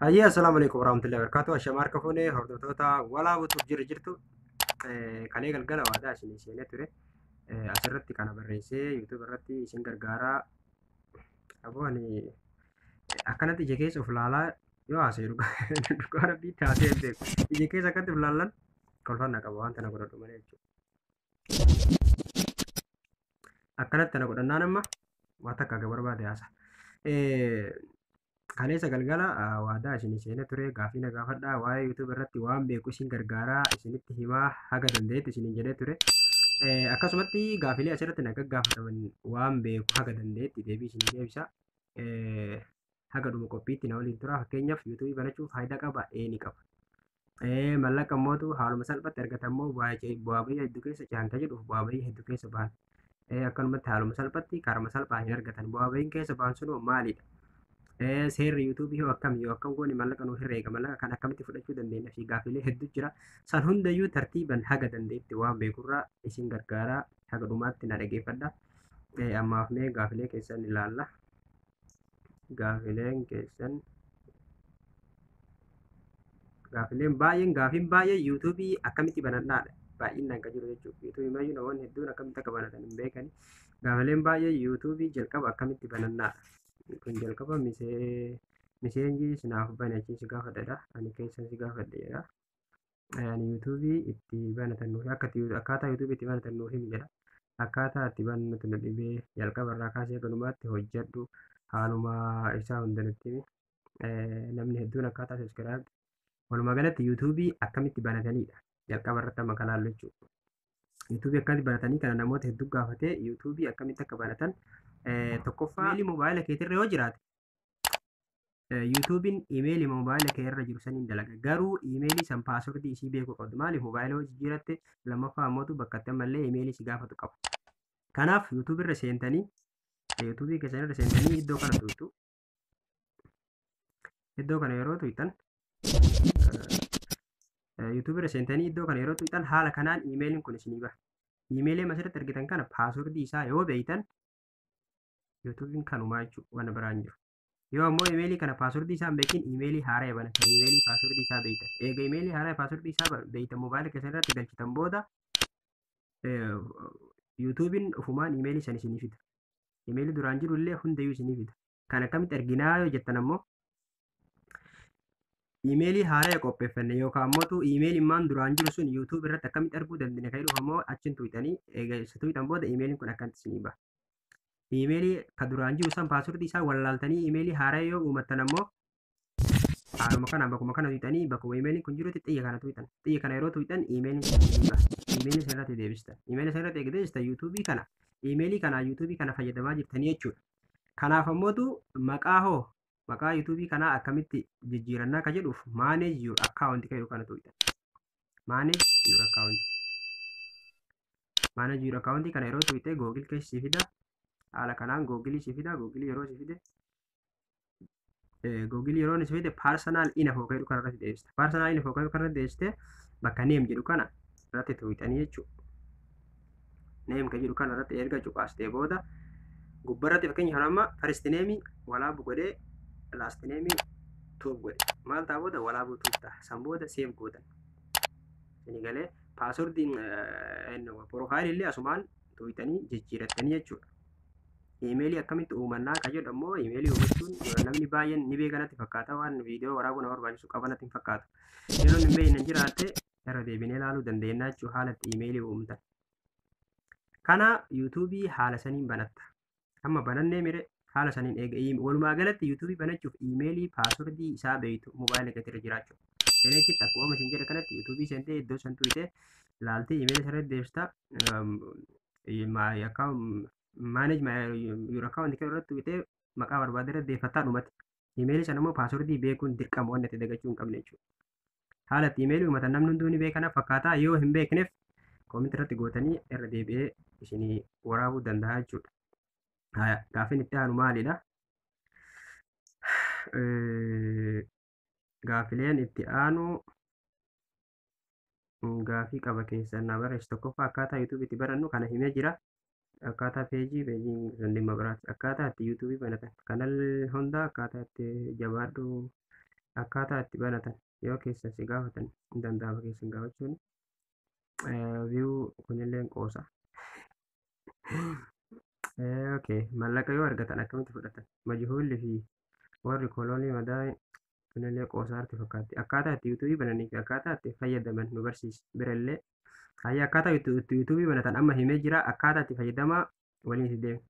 Hayyee assalamualaikum warahmatullahi wabarakatuh. Ashamaa harka fuunee hordoftoota walaabutuuf jirtu kalee galgala waadaa isinii seenee ture. Asirratti kana barreessee yuutuub irratti isin gargaaraa. Aboo ani akkanatti ija keessa of ilaalaa yoo haasa'e dhugaa rabbii taatee hin beeku. Ija keessa akkatti of ilaallan kolfannaa qaba wanta na godhadhu malee jechuudha. Akkanatti na godhannaan amma wanta akka barbaade haasa. Kaleessa galgala waadaa isinii seenee ture gaaffii na gaafadhaa waa'ee yuutuub irratti waan beeku isin gargaaraa isinitti himaa haga danda'etti isiniin jedhee ture. Akkasumatti gaaffilee asirratti na gaggaafataman waan beeku haga danda'etti deebii isinii deebisa. Haga dhuma qophiitti na waliin tura. Fakkeenyaaf yuutuubii banachuuf faayidaa qaba ni qaba. Mallaqa immoo haaluma salphatti argatammoo bu'aa bayii hedduu keessa caanta jedhuuf bu'aa bayii hedduu keessa bahan. Akkanumatti haaluma salphatti karama salphaa hin argatan. Bu'aa bayiin keessa bahan sun maalidha? Seerri yuutuubii yoo akkam goone mallaqa nuu herreega mallaqa kan akkamitti fudhachuu dandeenya fi gaaffilee hedduu jira. San hundayyuu tartiiban haga dandeetti waan beekurraa isin gargaaraa haga dhumaatti na dhageeffadha. Ammaaf mee gaaffilee keessan ilaalla. Gaaffileen baay'een yuutuubii akkamitti banadhaadha. Baay'inaan kan jiru jechuudha. Yuutuubii mayyuu namoonni hedduun akkamitti akka banatan hin beekani. Gaaffileen baay'ee yuutuubii jalqaba akkamitti banadhaadha. Kun jalqaba miseenjii sinaaf banachi si gaafadha. Ani keessan si gaafadheera. Ani yuutuubii itti banatan nuuf akkaataa yuutuubii itti banatan nuuf himi jedha. Akkaataa itti banatu nu dhibee jalqaba irraa kaasee galumaatti hojjedhu haaluma isaa hunda nutti himi. Namni hedduun akkaataa subscribe walumaa galatti yuutuubii akkamitti banatanidha. Jalqaba irratti amma kalaallu jechuudha. yuutuubii akkamitti banatanii kana namoota hedduu gaafatee yuutuubii akkamitti akka banatan tokkoffaa imeelii moobaayila keetirra yoo jiraate yuutuubiin imeelii moobaayila kee irra jiru saniin dalaga. Garuu imeelii san paaswordii isii beekuu qabdu. Maaliif moobaayila hojii jiratte lammaffaa ammoo bakka malee imeelii si gaafatu qaba. Kanaaf yuutuubii irra seentanii keessan irra seentanii iddoo kana tuqxu. Iddoo kana yeroo tuqxan yuutuubii irra seentanii iddoo kana yeroo tuqxan haala kanaan imeeliin kun isinii baha. Imeelii asirratti argitan kana paaswordii isaa yoo beektan yuutuubiin kanumaa jechuudha waan biraan jiru. Yoo ammoo imeelii kana paaswordii isaa hin beekin imeelii haaraa banatan imeelii paaswordii isaa beektan. Eega imeelii haaraa paaswordii isaa beektan moobaayila keessan irratti galchitan booda yuutuubiin ofumaan imeelii san isinii fida. Imeelii duraan jiru illee hundayyuu isinii fida. Kan akkamitti arginaa yoo jettan ammoo imeelii haaraa qopheeffanne yookaan ammoo imeeliin maan duraan jiru sun yuutuub irratti akkamitti arguu dandeenya kan jedhu ammoo achiin tuqxanii eega isa tuqxan booda imeeliin kun akkamitti isinii baha. Imeelii ka duraan jiru san paaswordii isaa wallaaltanii imeelii haaraa yoo uummattan ammoo haaluma kana bakkuma kana tuqxanii bakkuma imeeliin kun jirutti xiyya kana tuqxan. Xiyya kana yeroo tuqxan imeeliin sun isinii baha. Imeelii san irratti deebistan. Imeelii san irratti eega deebistan yuutuubii kana imeelii kana yuutuubii kana fayyadamaa jirtanii jechuudha. Kanaaf ammootu maqaa yuutuubii kanaa akkamitti jijjiirannaa ka jedhuuf maaneej yuur akkaawunti kan jedhu kana tuqxan. Maaneej yuur akkaawunti. Maaneej yuur akkaawuntii kana yeroo tuqxee googil keessa si fida. Haala kanaan googilii si fida. Googilii yeroo si fide googilii yeroo si fide paarsanaal info kan jedhu kana irratti deebista. Paarsanaal info kan jedhu kana irratti deebistee bakka neem jedhu kana irratti tuqxanii jechuudha. Neem kan jedhu kana irratti erga cuqaastee booda gubbarratti fakkeenyaaf amma faristi neemii walaabu godhee laast neemii tuub godhe. Maal ta'a booda walaabuu tuub ta'a. San booda seef gootan. Isin galee paaswordiin piroofaayilii illee asumaan tuqxanii jijjiirattanii jechuudha. Imeelii akkamitti uumannaa ka jedhu ammoo imeelii uumachuun namni baay'een ni beekanatti fakkaata waan viidiyoo waraabuu nama barbaachisu qabanatti hin fakkaatu. Yeroo hin beekne jiraatte irra deebinee ilaaluu dandeenya jechuudha haala itti imeelii uumtan. Kana yuutuubii haala saniin banatta. Amma banannee mire haala saniin eega walumaa galatti yuutuubii banachuuf imeelii paaswordii isaa beektu moobaayila keetirra jiraachuu. Ganeechitti akkuma isin jedhe kanatti yuutuubii seentee iddoo san tuqxee laaltee imeelii sararratti deebista. Maaneej yuur akkaawunti kan irratti tuqxee maqaa barbaade irratti deeffattaa dhumatti. Imeelii sana immoo paaswordii beekuun dirqama waan itti dagachuu hin qabne jechuudha. Haala itti imeelii uummatan namni hunduu ni beekanaaf fakkaataa yoo hin beekneef koominti irratti gootanii irra deebi'ee isinii waraabuu danda'a jechuudha. Gaaffiin itti aanu maalidha? Gaaffileen itti aanu gaaffii qaba keessan na barreessi. Tokkoffaa akkaataa yuutuubii itti barannu kana himee jira. Akkaataa peejiin sun dhimma biraati. Akkaataa itti yuutuubii banatan kanal hunda akkaataa itti jabaadhu akkaataa itti banatan yoo keessan si gaafatan hin danda'ama keessan gaafachuun. View kunillee qoosa. Okay, mallaqa yoo argatan akkamitti fudhatan? Majhuulli fi warri koloonii madaa'e kunillee qoosa arti fakkaatti. Akkaataa itti yuutuubii bananii fi akkaataa itti fayyadaman nu barsiisa. Birallee hayya akkaataa itti yuutuubii banatan amma himee jira. Akkaataa itti fayyadamaa waliin itti deema.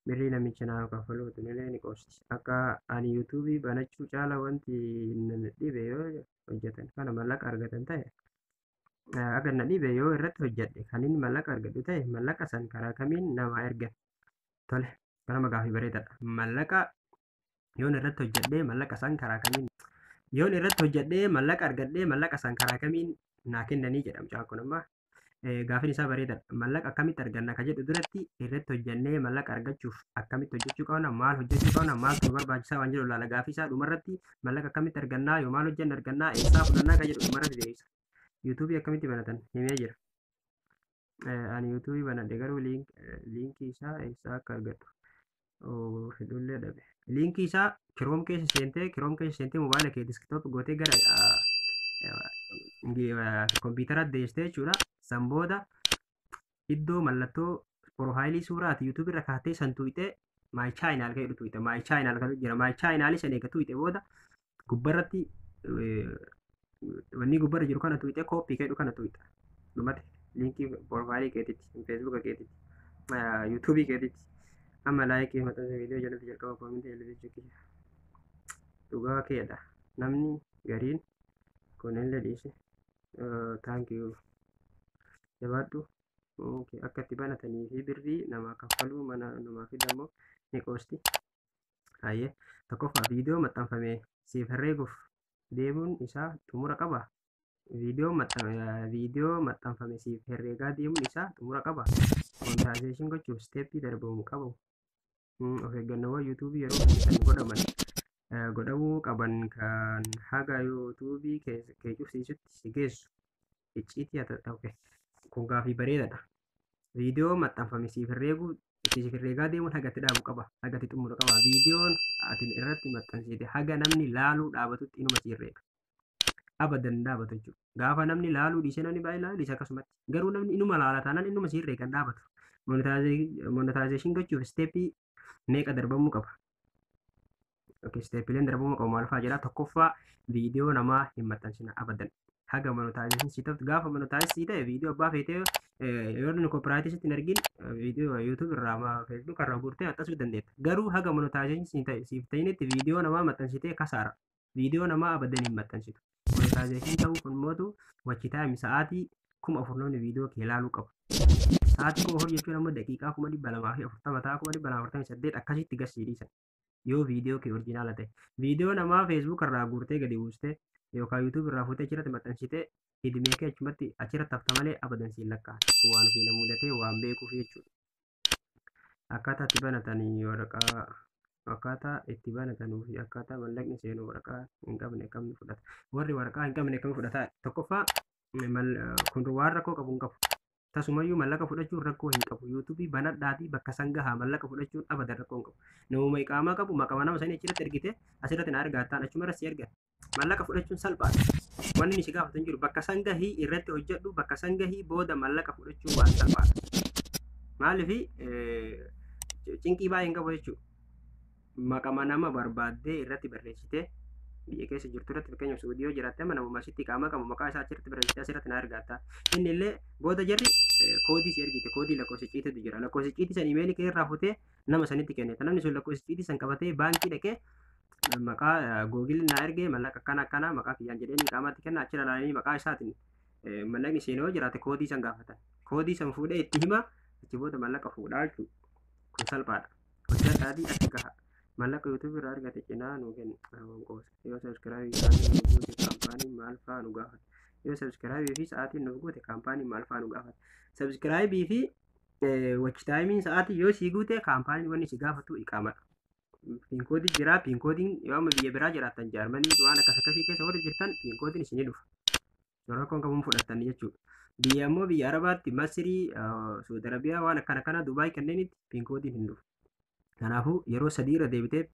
Birrii namicha naaf kaffaluu kunillee ni qoosisi. Akka ani yuutuubii banachuu caala wanti dhibe yoo hojjetan kana mallaqa argatan ta'e. Akka na dhibe yoo irratti hojjedhe kan inni mallaqa argadhu ta'e mallaqa san karaa kamiin nama ergan. Tole, kanama gaaffii bareedaadha. Mallaqa yoon irratti hojjedhee mallaqa san karaa kamiin yoon irratti hojjedhee mallaqa argadhee mallaqa san karaa kamiin naa kennanii jedhamu caakun amma gaaffiin isaa bareedaadha. Mallaqa akkamitti arganna ka jedhu duratti irratti hojjennee mallaqa argachuuf akkamitti hojjechuu qabna maal hojjechuu qabna maaltu nu barbaachisaa waan jedhu ilaala. Gaaffii isaa dhumarratti mallaqa akkamitti argannaa yoo maal hojjenne argannaa eessaa fudhannaa ka jedhu dhumarratti deebisa. Yuutuubii akkamitti banatan himee jira. Ani yuutuubii banadhe garuu liinkii isaa eessaa akka argadhu fedhullee dhabe. Liinkii isaa kiroom keessa seentee moobaayila kee diskitoop gootee gara kompiitara deessitee jechuudha. San booda iddoo mallattoo porofaayilii suuraati yuutuubii irra kaatee san tuqxee maay chaayinaal kan jedhu tuqxe. Maay chaayinaal kan jira. Maay chaayinaalii san eega tuqxe booda gubbarratti wanni gubbarra jiru kana tuqxee kooppii kan jedhu kana tuqxa. Dhumate liinkii porofaayilii keetitti feesbuuka keetitti yuutuubii keetitti. Amma laayikii maxxansa viidiyoo jalatti jalqaba koomintii elviichuu dhugaa keedha. Namni gariin kunillee dhiise. Taankiyuu jabaadhu. Akka itti banatanii fi birrii nama kaffaluu mana namaa fidamoo ni qoosti. Hayyee tokkoffaa viidiyoo maxxanfamee siif herreeguuf deemuun isaa xumura qaba. Viidiyoo maxxanfame siif herreegaa deemuun isaa xumura qaba. Moonetaayizeeshin gochuuf steeppii darbamu qabu. Of eeggannoowwan yuutuubii yeroo hojjetan godhamuu qaban kan haga yuutuubii kee cufsiisutti si geessu icciitii kun gaaffii bareedaadha. Viidiyoo maxxanfame siif herreegaa deemuun hagatti dhaabu qaba. Hagatti xumura qaba. Viidiyoon ati irratti maxxansite haga namni laaluu dhaabatutti inuma si herreega. Abadan dhaabatu jechuudha. Gaafa namni laaluu dhiisee namni baay'ee laaluu dhiise akkasumatti. Garuu namni inuma laalataan inuma si herreegan dhaabatu. Moonetaayizeeshin gochuuf steeppii meeqa darbamuu qaba? Steeppileen darbamuu qabu maal fa'aa jedhaa? Tokkoffaa viidiyoo namaa hin maxxansina abadan. Haga moonetaayizeeshin si ta'u gaafa moonetaayizeeshin ta'e viidiyoo abbaa feetee yoo inni koopiraayitiisitti hin argin viidiyoo yuutuub irraa feesbuuk irraa guurtee maxxansuu dandeetta. Garuu haga moonetaayizeeshin ta'e siif ta'initti viidiyoo namaa maxxansitee kasaara. Viidiyoo namaa abadan hin maxxansitu. Moonetaayizeeshin ta'uu kun mootu wachi taa'im sa'aatii 4,000 viidiyoo kee ilaaluu qabu. Sa'aatii 4,000 jechuun ammoo daqiiqaa 240 ta'a 248 akkasitti garsiisan yoo viidiyoo kee orjinaala ta'e. Viidiyoo namaa feesbuuk irraa guurtee gadi buustee yookaan yuutuub irraa fuutee achirratti maxxansitee hidmee kee achumatti achirratti hafta malee abadan siin lakkaa'an waan ofii na mudatee waan beekuuf jechuudha. Akkaataa itti banatanii waraqaa akkaataa itti banatanuu fi akkaataa mallaqni seenuu waraqaa hin qabne kamni fudhata. Warri waraqaa hin qabne kamni fudhata. Tokkoffaa kun waan rakkoo qabu hin qabu. Tasumayyuu mallaqa fudhachuun rakkoo hin qabu. Yuutuubii banadhaatii bakka san gahaa mallaqa fudhachuun abadan rakkoo hin qabu. Namuma iqaamaa qabu maqama nama sanii achirratti ergite asirratti na argaattaan achuma irratti si ergan. Mallaqa fudhachuun salphaadha. Wanni si gaafatu hin jiru bakka san gahii irratti hojjedhu bakka san gahii booda mallaqa fudhachuun waan salphaadha. Maaliif cinqii baay'ee hin qabu jechuudha. Maqama nama barbaaddee irratti barreessitee biyya keessa jirtu irratti fakkeenyaaf Suudiyoo jiraatte amma namuma asitti iqaamaa qabu maqaa isaa achirratti barreessitee asirratti na argatta. Inni illee booda jarri koodii si ergite koodii lakkoofsa icciitiitu jira. Lakkoofsa icciitii san imeelii kee irraa futee nama sanitti kennita. Namni sun lakkoofsa icciitii san qabatee baankii dhaqee maqaa googilii na ergee mallaqa akkana maqaa kiyyaan jedheen iqaamaatti kenna achirra ilaalanii maqaa isaatiin mallaqni seenoo jiraate koodii san gaafatan. Koodii san fuudhee itti hima achi booda mallaqa fuudhaa jechuudha. Kun salphaadha. Hojjetaadii achi gaha. Mallaqa yuutuub irraa argate cinaa nu kenna qoosa. Yoo sabskiraabii sa'aatiin nu guute kaampaaniin maal fa'aa nu gaafata. Yoo sabskiraabii fi sa'aatiin nu guute kaampaaniin maal fa'aa nu gaafata. Sabskiraabii fi wachi taayimiin sa'aatii yoo sii guute kaampaaniin wanni si gaafatu iqaamadha. Piinkoodii jira. Piinkoodiin yoo amma biyya biraa jiraattan Jaarmanii waan akkasii keessa warra jirtan piinkoodiin isinii dhufa. Rakkoon qabuun fudhattan jechuudha. Biyya ammoo biyya Arabaatti Masirii, Suudi Arabiyaa waan akkana Dubaay kanneenitti piinkoodiin hin dhufu. Kanaafuu yeroo sadii irra deebitee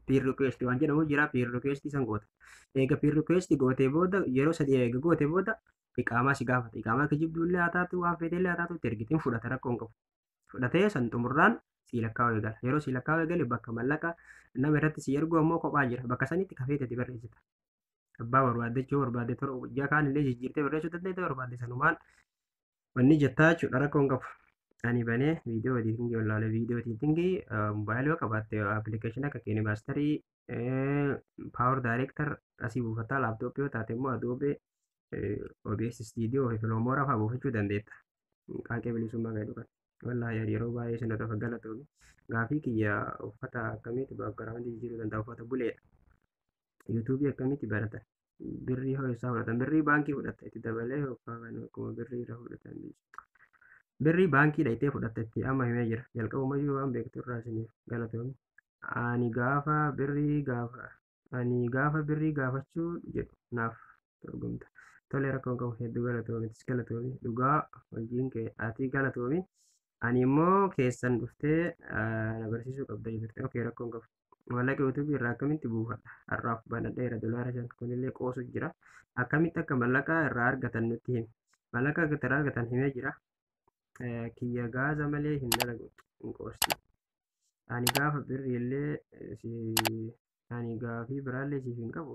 peer request waan jedhamu jira. Peer request san goota. Eega peer request gootee booda yeroo sadii eega gootee booda iqaamaa si gaafata. Iqaamaa kijibduullee haa taatu waan feetellee haa taatu itti ergitiin fudhata rakkoo hin qabu. Fudhatee san xumurraan si lakkaa'u eegala. Yeroo si lakkaa'u eegale bakka mallaqa nama irratti si ergu ammoo kophaa jira. Bakka sanitti kafeetati barreessita. Abbaa barbaaddachuu barbaadde torba guyyaa kaan illee jijjiirtee barreessuu dandeetta barbaadde sanumaan wanni jettaa jechuudha rakkoo hin qabu. Ani banee viidiyoo editingii wallaalee viidiyoo editingii mobaayilii yoo qabaatte appilikeeshinii akka keenya maastarii paawar daayirektar asii buufataa laaptooppii yoo taate immoo adoobee OBS studio fi filoomoora fa'aa buufachuu dandeetta. Qaanqee bilisummaa gadi dhugan. Wallaahi yeroo baay'ee isin otofa galatoomi. Gaafii kiyya uffata akkamitti baakgaraawundi jijjiiruu danda'a uffata buleedha. Yuutuubii akkamitti baratan? Birrii hoo isaa fudhatan? Birrii baankii fudhatta itti dabalee yookaan akkuma birrii irra fudhatan. Birrii baankii dhayitee fudhatetti amma himee jira. Jalqabumayyuu waan beektu irraa isiniif galatoomi. Ani gaafa birrii gaafachuu jedhu naaf dorgomta. Tole rakkoon qabu hedduu galatoomitis galatoomi. Dhugaa hojiin kee ati galatoomi. Ani immoo keessan dhuftee na barsiisuu qabda jirti. Okey rakkoon qabu. Mallaqa yuutuubii irraa akkamitti buufadha? Har'aaf banadheera doolaara 5 kunillee qoosu jira. Akkamitti akka mallaqa irraa argatan nutti himi. Mallaqa akka irraa argatan himee jira. Kiyya gaaza malee hin dalagu hin qoosti. Ani gaafa birriillee ani gaafii biraallee siif hin qabu.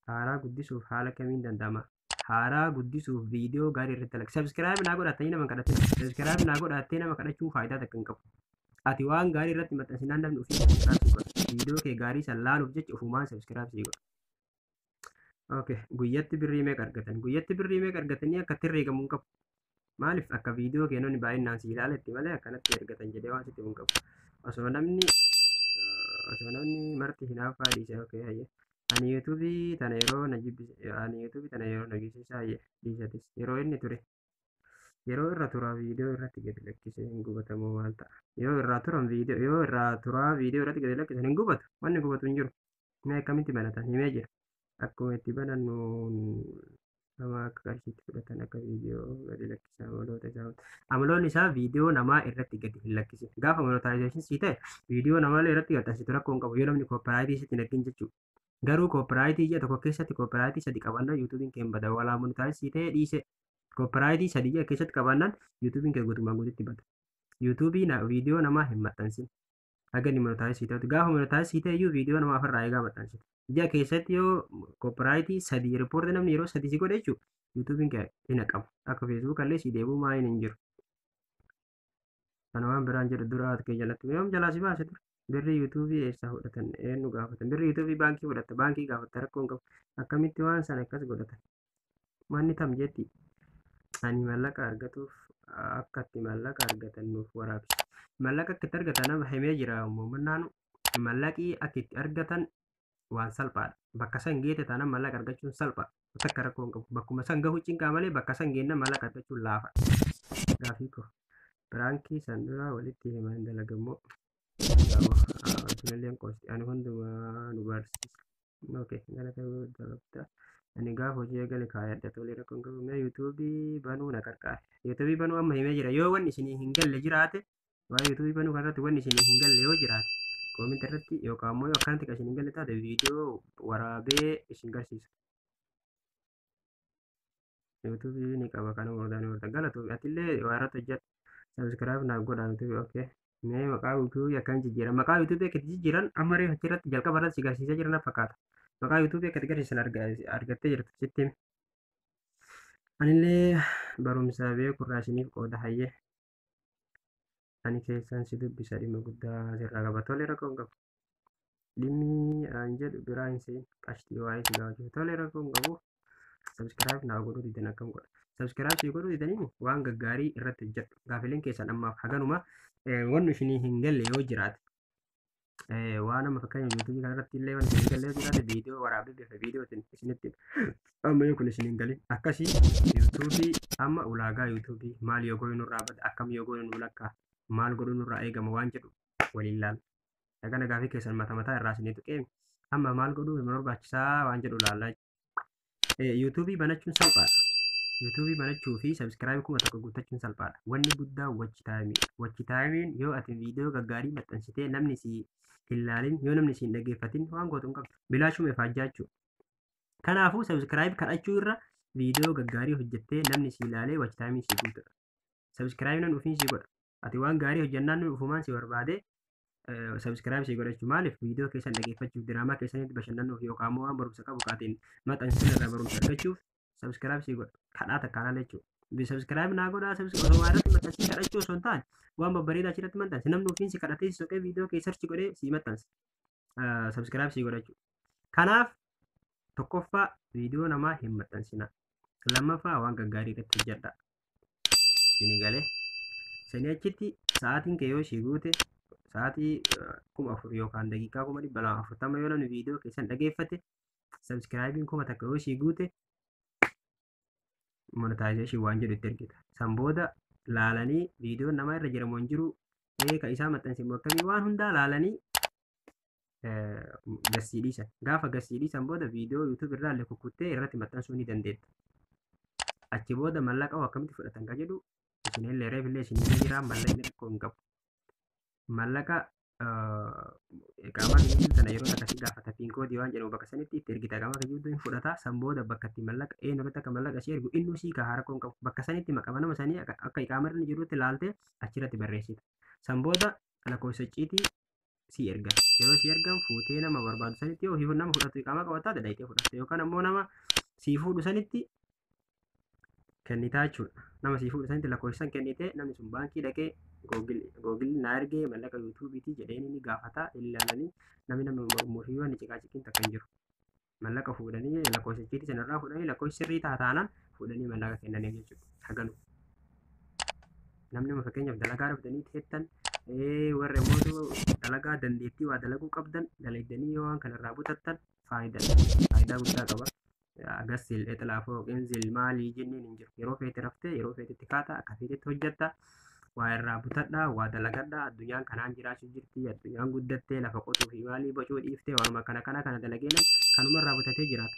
Haaraa guddisuuf haala kamiin danda'ama? Haaraa guddisuuf viidiyoo gaarii irratti dalaga. Subscribe naa godhattanii nama kadhatin. Subscribe naa godhattee nama kadhachuun faayidaa takka hin qabu. Ati waan gaarii irratti maxxansinaan namni ofii subscribe godha. Viidiyoo kee gaarii san laaluuf jecha ofumaan subscribe sii godha. Okay, guyyatti birrii meeqa argatan? Guyyatti birrii meeqa argatanii akkatti herreegamu hin qabu. Maaliif akka viidiyoo keenonni baay'inaan si ilaaletti malee akkanatti ergatan jedhee waan sitti hin qabu. Osoo namni marti hinaaffaa dhiise okay hayyee. Ani yuutuubii tana yeroo na jibbisiisaa hayyee dhiisatis yeroo inni ture. Yeroo irra turaa viidiyoo irratti gadi lakkisee hin gubatamu maal ta'a? Yoo irraa turaa viidiyoo irratti gadi lakkisan hin gubatu. Wanni gubatu hin jiru. Mee akkamitti banatan himee jira. Akkuma itti banannu nama akka qarshiitti fudhatan akka viidiyoo gadi lakkisan amaloota isaa. Amaloonni isaa viidiyoo namaa irratti gadi hin lakkisin. Gaafa monetization sii ta'e viidiyoo namaa irratti gadhiisitu rakkoo hin qabu. Yoo namni koopiraayitii sitti hin argin jechuudha. Garuu koopiraayitii ji'a tokko keessatti koopiraayitii 3 qabannaan yuutuubiin kee hin bada. Walaa monetization sii ta'e dhiise. Koopiraayitii 3 ji'a keessatti qabannaan yuutuubiin kee guutummaan guututti bada. Yuutuubii viidiyoo namaa hin maxxansin. Haga inni monetization sii ta'utti gaafa monetization sii ta'e iyyuu viidiyoo namaa ofirraa eegaa maxxansita. Ji'a keessatti yoo koopiraayitii 3 riippoorti namni yeroo 3 si godhe jechuudha yuutuubiin kee hin haqamu. Akka feesbuuk illee si deebuu maayin hin jiru. Kana waan biraan jedhu dura haati kee jalatti yoom jalaa si baase ture. Birrii yuutuubii eessaa fudhatan eenyu gaafatan. Birrii yuutuubii baankii fudhatta baankii gaafatta rakkoo hin qabu. Akkamitti waan sana akkas godhatan. Manni tam jetti. Ani mallaqa argatuuf akkatti mallaqa argatan nuuf waraabsi. Mallaqa akka itti argatan nama himee jira uummannaanu mallaqii akka itti argatan waan salphaadha. Bakka san geete taanaan mallaqa argachuun salphaa. Takka rakkoo hin qabu. Bakkuma san gahu cinqaa malee bakka san geenna mallaqa argachuun laafa. Gaafii koo biraankii san dura walitti himan dalagammoo. Tunilleen qoosti ani hundumaa nu barsiisa. Okay, galata dalabta. Ani gaafa hojii eegale kaayadha tolee rakkoon qabu mee yuutuubii banuu na qarqaare. Yuutuubii banuu amma himee jira. Yoo wanni isinii hin galle jiraate waa'ee yuutuubii banuu kanarratti wanni isinii hin galle yoo jiraate koominti irratti yookaan immoo akkanatti kan isin hin galle taate viidiyoo waraabee isin garsiisa. Yuutuubii ni qaba kana hordaan horta galatu atillee waarata hojjedha. Subscribe naaf godhaa yuutuubii okay. Mee maqaa yuutuubii akkan jijjiiran maqaa yuutuubii akka jijjiiran amma reefa achirratti jalqaba irratti si garsiisaa jiran fakkaata. Maqaa yuutuubii akka garsiisan argattee jirtu sitti. Anillee barumsa beekurraa isiniif qooda hayyee. Ani keessan si dubbisa dhimma guddaa sirraa qaba tolee rakkoo hin qabu. Dhimmi aan jedhu biraa hin se'in qashtii waa'ee si gaafachuu tolee rakkoo hin qabu. Subscribe naa godhuu didan akkam godha. Subscribe si godhuu didaniin waan gaggaarii irratti hojjedhu. Gaafileen keessan ammaaf haganuma wanni isinii hin galle yoo jiraate. Waan amma fakkeenya yuutuubii kanarratti illee wanti isin galle yoo jiraate viidiyoo waraabee bifa viidiyootiin isinitti amma yoo kun isin hin galin akkasii yuutuubii amma ulaagaa yuutuubii maal yoo goonu nurraa bada akkam yoo goonu nu lakkaa maal godhu nurraa eegama waan jedhu waliin laala. Dhagana gaafii keessan mataa irraa isiniitu qeemi amma maal godhu nu barbaachisaa waan jedhu laallaa. yuutuubii banachuun salphaadha. yuutuubii banachuu fi sabskiraayib 1000 guuttachuun salphaadha. Wanni guddaa wachi taayimii. Wachi taayimiin yoo ati viidiyoo gaggaarii maxxansitee namni si hin ilaalin yoo namni si hin dhaggeeffatin waan gootu hin qabdu. Bilaashuma ifaajjaa jechuudha. Kanaafuu sabskiraayib kadhachuu irra viidiyoo gaggaarii hojjettee namni si ilaalee wachi taayimii si guutudha. Sabskiraayib nan dhufiin si godha. Ati waan gaarii hojjannaan nu dhufumaan si barbaade sabskiraayib si godhachuu maaliif viidiyoo keessan dhaggeeffachuuf diraamaa keessanitti bashannanuuf yookaan immoo waan barumsa qabu kaatiin maxxansisan irraa barumsa argachuuf sabskiraayib si godha. Kadhaa takkaan jechuudha. Sabskiraayib naa godhaa osoo irratti maxxansii kadhachuu osoo hin taane waan babbareedaa achirratti maxxansi namni ofiin si kadhatee si soqee viidiyoo kee sarchi godhee si maxxansi. Sabskiraayib si godhachuu. Kanaaf tokkoffaa viidiyoo namaa hin maxxansina. Lammaffaa waan gaggaarii irratti hojjedha. Isin galee sanii achitti sa'aatiin kee yoo ishii guute sa'aatii 1000 yookaan daqiiqaa 240 yoo namni viidiyoo keessan dhageeffate sabskiraayibiin 1000 takka yoo ishii guute monetaayizeeshin waan jedhu itti ergita. San booda laalanii viidiyoon namaa irra jiramu hin jiru ka isaa maxxansimu akkamii waan hundaa laalanii gassii dhiisan. Gaafa gassii dhiisan booda viidiyoo yuutuub irraa illee kukkuttee irratti maxxansuu ni dandeetta. Achi booda mallaqa akkamitti fudhatan ka jedhu isinillee reefillee isinillee jiraan mallaqni rakkoo hin qabu. Mallaqa qaamaa keenyatti sana yeroo akkasii gaafata piinkoodii waan jedhamu bakka sanitti itti ergita qaamaa keenyatti hin fudhata. San booda bakka itti mallaqa irratti akka mallaqa si ergu innuu sii kahaa rakkoo hin qabu. Bakka sanitti maqaa nama sanii akka qaama irra jirutti ilaaltee achirratti barreessita. San booda lakkoofsa icciitii si ergan. Yeroo si ergan fuutee nama barbaadu sanitti yoo nama fudhatu qaamaa qabataa dhaqxee fudhatte yookaan ammoo nama sii fuudhu sanitti kennitaa jechuudha. Nama sii fuudhu sanitti lakkoofsa kennitee namni sun baankii dhaqee googilii na ergee mallaqa yuutuubiitii jedheen ni gaafata ilaalanii namni nama mormuufii waan ciqaaciqiin takka hin jiru. Mallaqa fuudhanii lakkoofsa icciitii sanarraa fuudhanii lakkoofsi sirrii taataanaan fuudhanii mallaqa kennaniif jechuudha. Haganu. Namni fakkeenyaaf dalagaa dhaftanii teettan warra immoo dalagaa dandeettii waa dalaguu qabdan dalagdanii yoo waan kanarraa butattan faayidaa guddaa qaba. Agassil exlaafoo qinzil maalii jenniin hin jiru. Yeroo feete raftee yeroo feetetti kaata akka feetetti hojjetta. Waa irraa butadhaa waa dalagadhaa addunyaan kanaan jiraachuu jirti addunyaan guddattee lafa qotuu fi maalii bocuu dhiiftee waanuma kana dalageen kanuma irraa butatee jiraata.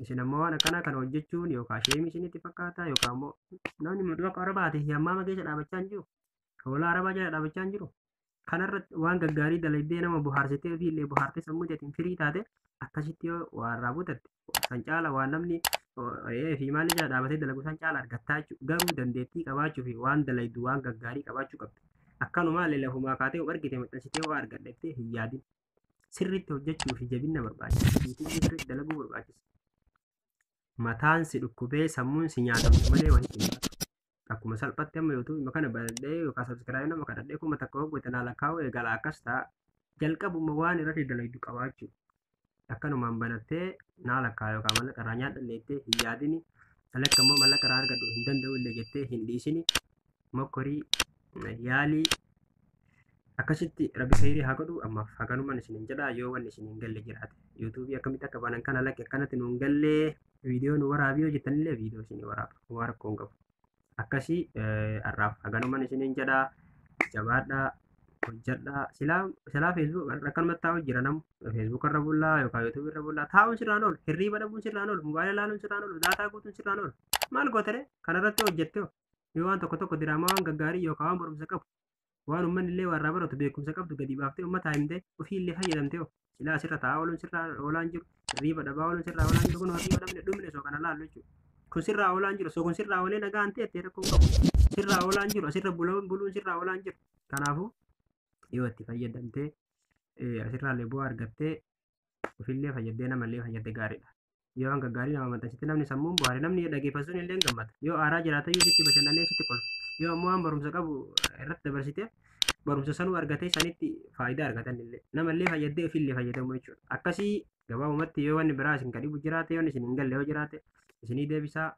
Isin ammoo waan akkana kana hojjechuun yookaan sheemii isinitti fakkaata yookaan immoo namni muduu akka arabaate hammaama keessa dhaabachaa hin jiru. Hoolaa arabaa jala dhaabachaa hin jiru. Kanarratti waan gaggaarii dalagdee nama bohaarsitee fi illee bohaartee sammuu jeetiin firii taate akkasitti yoo waa irraa butatte san caala waan namni fi maalii jala dhaabatee dalagu san caala argattaa jechuudha. Garuu dandeettii qabaachuu fi waan dalaydu waan gaggaarii qabaachuu qabdi. Akkanumaa illee lafumaa kaatee argite maxxansitee waa argadhettee hin yaadin. Sirriitti hojjechuu fi jabina barbaachisa. Sirriitti dalaguu barbaachisa. Mataan si dhukkubee sammuun si nyaatamtu malee walitti hin baatu. Akkuma salphatti amma yuutuubii kana banadhee yookaan sabskiraayib nama kadhadhee 1000 hojjetan haala kaa'u eegala akkas ta'a. Jalqabuma waan irratti dalaydu qabaachuu. Akkanumaan banattee naala kaa'u yookaan mallaqa irraa nyaadhalleettee hin yaadini. Alakka immoo mallaqa irraa argadhu hin danda'u illee jettee hin dhiisini. Mokkorii yaalii akkasitti rabbi khayrii haa godhu ammaaf haganumaan isiniin jedhaa yoo wanni isiniin galle jiraate. Yuutuubii akkamitti akka banan kana lakke akkanatti nuun gallee viidiyoo nu waraabii yoo jettanillee viidiyoo isinii waraaba. Waan rakkoo hin qabu. Akkasii har'aaf haganumaan isiniin jedhaa jabaadhaa hojjedhaa silaa feesbuuk akkanumatti taa'u jira namu feesbuuk irra bullaa yookaan yuutuubii irra bullaa taa'uun sirraan oolu hirriiba dhabuun sirraan oolu mobaayila ilaaluun sirraan oolu daataa guutuun sirraan oolu maal gootere kanarratti hojjettee yoo waan tokko diraamaa waan gaggaarii yookaan waan barumsa qabu waan uummanni illee warraa baratu beekumsa qabdu gadi baaftee uummataa himtee ofii illee fayyadamtee silaa asirra taa'aa ooluun sirraa oolaan jiru hirriiba dhabaa ooluun sirraa oolaan jiru kun hirriiba dhabne dhumne soo kana laallu jechuudha. Kun sirraa oolaan jiru soo kun sirraa oolee nagaan ta'e rakkoo qabu sirraa oolaan jiru asirra buluun sirraa oolaan jiru kanaafuu yoo itti fayyadamtee asirraa illee bu'aa argattee ofillee fayyaddee namallee fayyadde gaariidha. Yoo waan gaggaarii nama maxxansite namni sammuun bu'aare namni dhaggeeffatuun illee gammada. Yoo aaraa jiraata yoo sitti bashannanee sitti kolfa. Yoo ammoo waan barumsa qabu irratti dabarsite barumsa sanuu argatee sanitti faayidaa argatan illee namallee fayyaddee ofillee fayyadamu jechuudha. Akkasii gabaabumatti yoo wanni biraa isin kadhibu jiraate yoo isin hin galle yoo jiraate isinii deebisaa